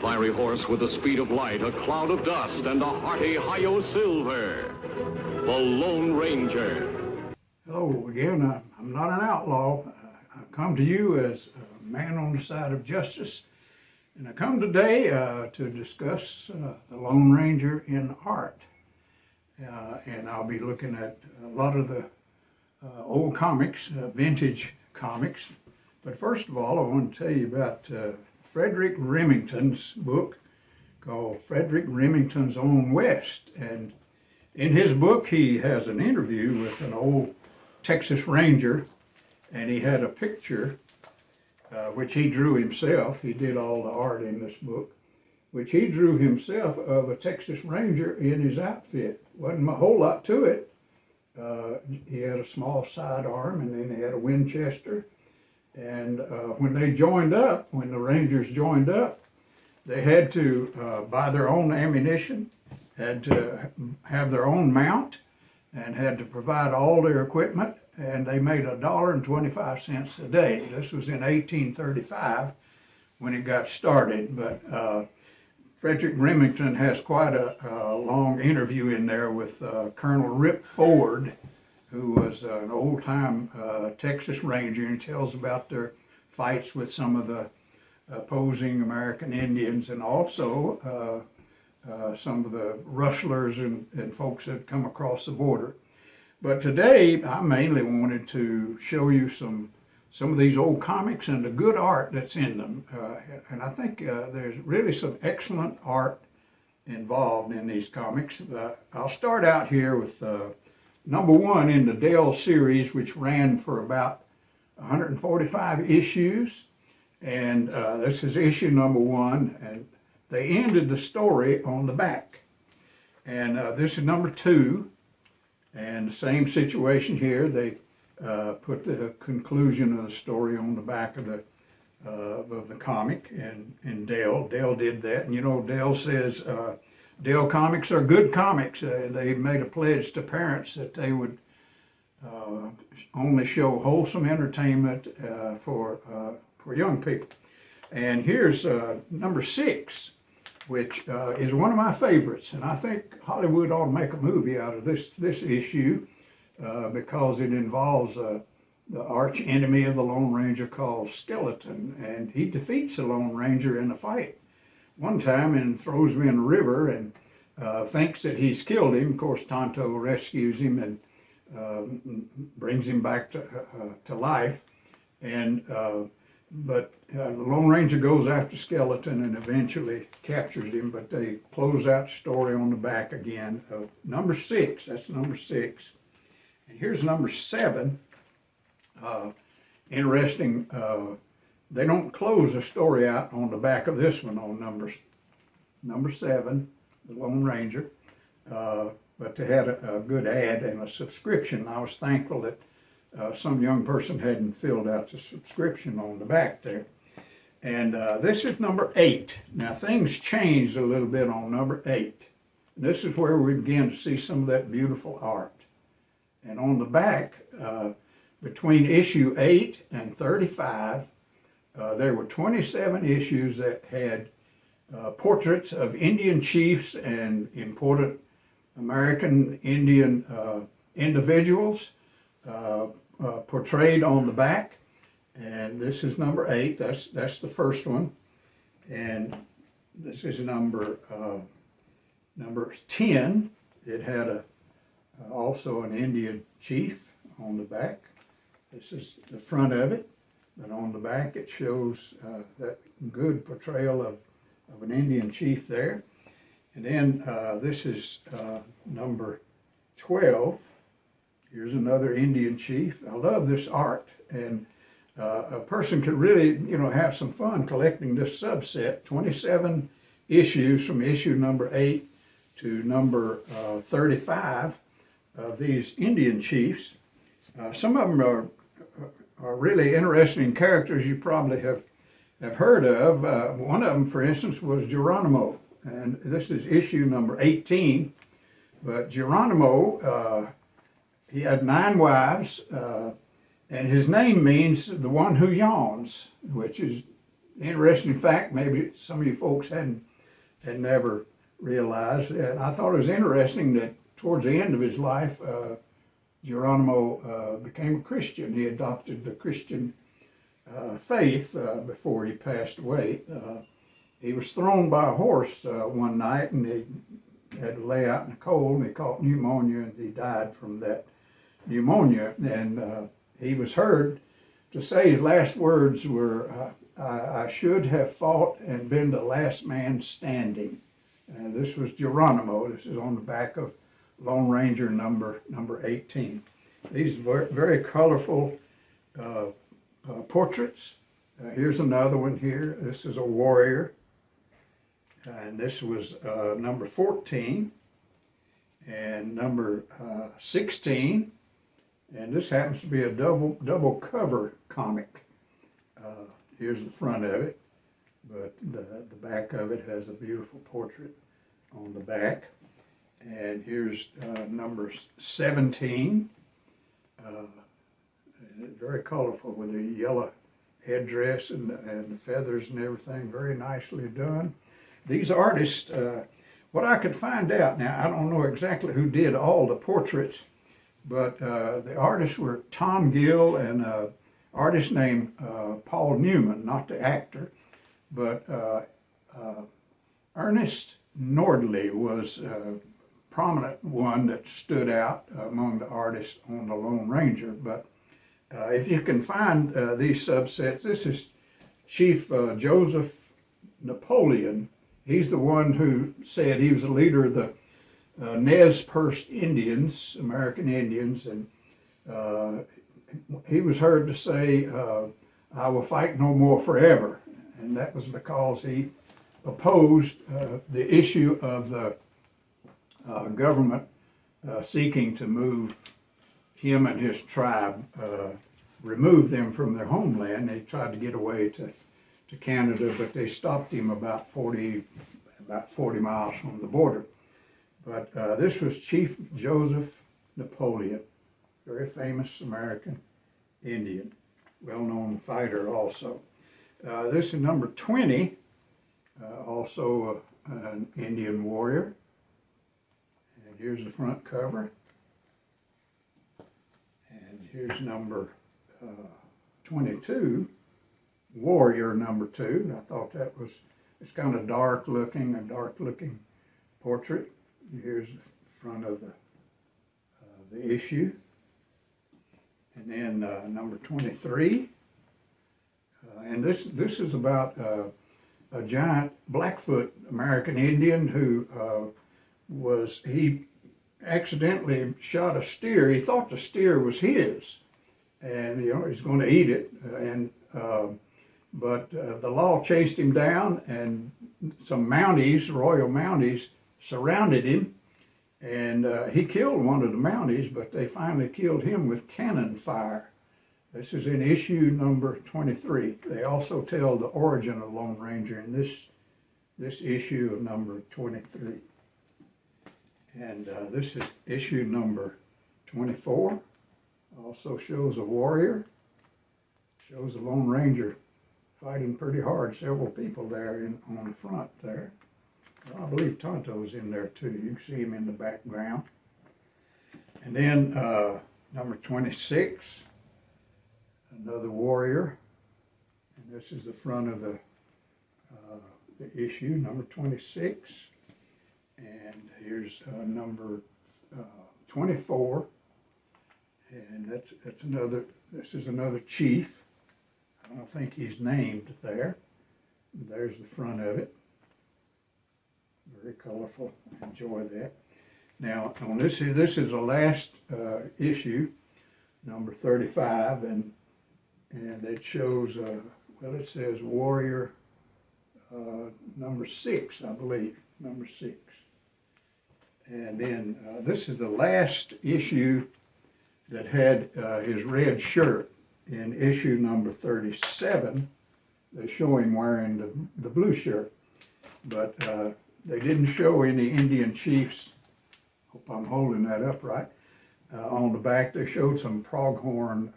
fiery horse with the speed of light, a cloud of dust, and a hearty hi-yo silver. The Lone Ranger. Hello again. I'm not an outlaw. I come to you as a man on the side of justice. And I come today to discuss the Lone Ranger in art. And I'll be looking at a lot of the old comics, vintage comics. But first of all, I want to tell you about Frederick Remington's book called Frederick Remington's Own West. And in his book, he has an interview with an old Texas Ranger, and he had a picture which he drew himself. He did all the art in this book, which he drew himself of a Texas Ranger in his outfit. Wasn't a whole lot to it. He had a small sidearm, and then he had a Winchester. And when they joined up, when the Rangers joined up, they had to buy their own ammunition, had to have their own mount, and had to provide all their equipment. And they made $1.25 a day. This was in 1835 when it got started. But Frederick Remington has quite a long interview in there with Colonel Rip Ford, who was an old-time Texas Ranger, and tells about their fights with some of the opposing American Indians, and also some of the rustlers and folks that come across the border. But today, I mainly wanted to show you some of these old comics and the good art that's in them. And I think there's really some excellent art involved in these comics. I'll start out here with number one in the Dell series, which ran for about 145 issues. And this is issue number one, and they ended the story on the back. And this is number two, and the same situation here. They put the conclusion of the story on the back of the comic, and Dell did that. And you know, Dell says Dell Comics are good comics. They made a pledge to parents that they would only show wholesome entertainment for young people. And here's number 6, which is one of my favorites. And I think Hollywood ought to make a movie out of this issue because it involves the arch enemy of the Lone Ranger called Skeleton. And he defeats the Lone Ranger in a fight one time and throws him in the river and thinks that he's killed him. Of course, Tonto rescues him and brings him back to life. And but the Lone Ranger goes after Skeleton and eventually captures him, but they close out the story on the back again of number 6. That's number 6. And here's number 7. Interesting. They don't close the story out on the back of this one on number 7, the Lone Ranger, but they had a good ad and a subscription. I was thankful that some young person hadn't filled out the subscription on the back there. And this is number 8. Now things changed a little bit on number 8. This is where we begin to see some of that beautiful art. And on the back, between issue 8 and 35, there were 27 issues that had portraits of Indian chiefs and important American Indian individuals portrayed on the back. And this is number 8. That's the first one. And this is number 10. It had also an Indian chief on the back. This is the front of it, but on the back it shows that good portrayal of an Indian chief there. And then this is number 12. Here's another Indian chief. I love this art, and a person could really, have some fun collecting this subset. 27 issues from issue number 8 to number 35 of these Indian chiefs. Some of them are really interesting characters you probably have heard of. One of them, for instance, was Geronimo, and this is issue number 18. But Geronimo, he had 9 wives, and his name means the one who yawns, which is interesting fact, maybe some of you folks had never realized, and I thought it was interesting that towards the end of his life, Geronimo became a Christian. He adopted the Christian faith before he passed away. He was thrown by a horse one night, and he had to lay out in the cold, and he caught pneumonia, and he died from that pneumonia. And he was heard to say his last words were, I should have fought and been the last man standing. And this was Geronimo. This is on the back of Lone Ranger number 18. These very, very colorful portraits. Here's another one here. This is a warrior. And this was number 14 and number 16. And this happens to be a double cover comic. Here's the front of it, but the back of it has a beautiful portrait on the back. And here's number 17. Very colorful with the yellow headdress and the feathers and everything, very nicely done. These artists, what I could find out, now I don't know exactly who did all the portraits, but the artists were Tom Gill and an artist named Paul Newman, not the actor, but Ernest Nordley was a prominent one that stood out among the artists on the Lone Ranger. But if you can find these subsets, this is Chief Joseph Napoleon. He's the one who said he was the leader of the Nez Perce Indians, American Indians, and he was heard to say, I will fight no more forever. And that was because he opposed the issue of the government seeking to move him and his tribe, remove them from their homeland. They tried to get away to Canada, but they stopped him about 40 miles from the border. But this was Chief Joseph Napoleon, very famous American Indian, well-known fighter also. This is number 20, also an Indian warrior. And here's the front cover. And here's number 22, warrior number 2. I thought that was, it's kind of dark looking portrait. Here's the front of the issue. And then number 23. And this is about a giant Blackfoot American Indian who he accidentally shot a steer. He thought the steer was his, and he's going to eat it. But the law chased him down, and some Mounties, Royal Mounties, surrounded him, and he killed one of the Mounties, but they finally killed him with cannon fire. This is in issue number 23. They also tell the origin of Lone Ranger in this issue of number 23. And this is issue number 24. Also shows a warrior, shows the Lone Ranger fighting pretty hard. Several people there on the front there. Well, I believe Tonto's in there too. You can see him in the background. And then number 26, another warrior. And this is the front of the issue, number 26. And here's number 24. And that's another, this is another chief. I don't think he's named there. There's the front of it. Very colorful. Enjoy that. Now, on this is the last issue, number 35, and it shows, well, it says Warrior number 6, I believe, number 6. And then this is the last issue that had his red shirt. In issue number 37, they show him wearing the blue shirt, but they didn't show any Indian chiefs. Hope I'm holding that up right. On the back, they showed some pronghorn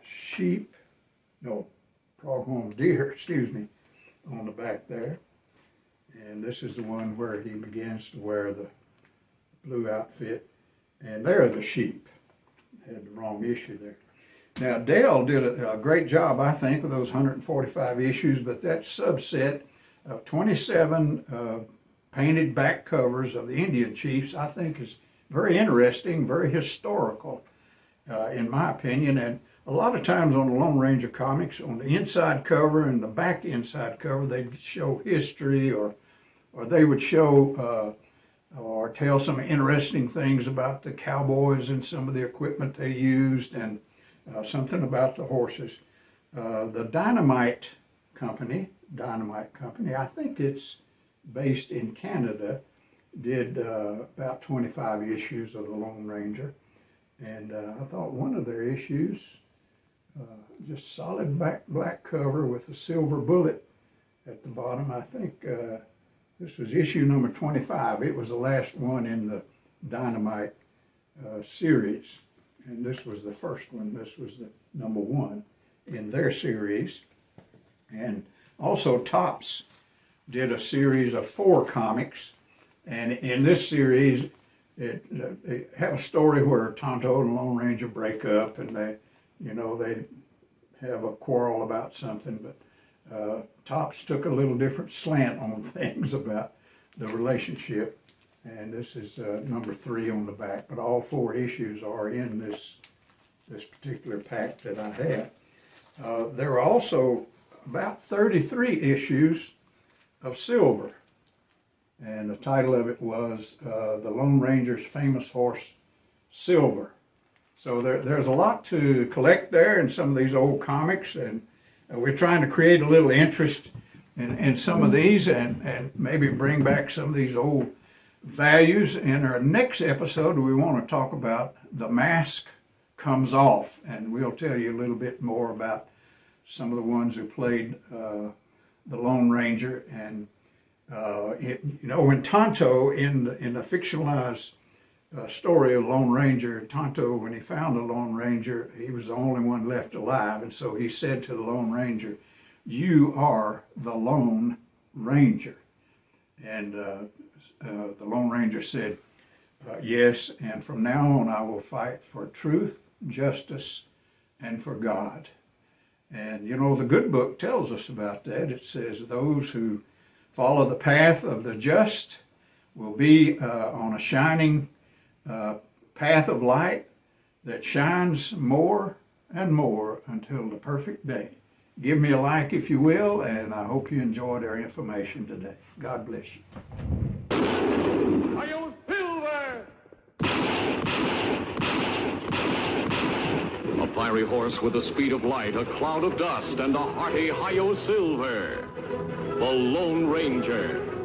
sheep. No, foghorn deer, excuse me, on the back there. And this is the one where he begins to wear the blue outfit. And there are the sheep. Had the wrong issue there. Now, Dell did a great job, I think, with those 145 issues, but that subset of 27 painted back covers of the Indian chiefs, I think, is very interesting, very historical, in my opinion. And a lot of times on the Lone Ranger comics, on the inside cover and the back inside cover, they'd show history, or they would show or tell some interesting things about the cowboys and some of the equipment they used, and something about the horses. The Dynamite Company, I think it's based in Canada, did about 25 issues of the Lone Ranger. And I thought one of their issues, just solid black cover with a silver bullet at the bottom. I think this was issue number 25. It was the last one in the Dynamite series. And this was the first one. This was the number one in their series. And also Topps did a series of 4 comics. And in this series, they have a story where Tonto and the Lone Ranger break up, and they have a quarrel about something. But Topps took a little different slant on things about the relationship. And this is number 3 on the back, but all 4 issues are in this particular pack that I have. There are also about 33 issues of Silver, and the title of it was The Lone Ranger's Famous Horse, Silver. So there's a lot to collect there in some of these old comics, and we're trying to create a little interest in some of these, and maybe bring back some of these old values. In our next episode, we want to talk about The Mask Comes Off, and we'll tell you a little bit more about some of the ones who played the Lone Ranger. And when Tonto, in the fictionalized story of Lone Ranger, Tonto, when he found the Lone Ranger, he was the only one left alive, and so he said to the Lone Ranger, "You are the Lone Ranger." And the Lone Ranger said, "Yes, and from now on I will fight for truth, justice, and for God." And the good book tells us about that. It says those who follow the path of the just will be on a shining path of light that shines more and more until the perfect day. Give me a like if you will, and I hope you enjoyed our information today. God bless you. Hi-yo, Silver! A fiery horse with the speed of light, a cloud of dust, and a hearty Hi-yo, Silver. The Lone Ranger.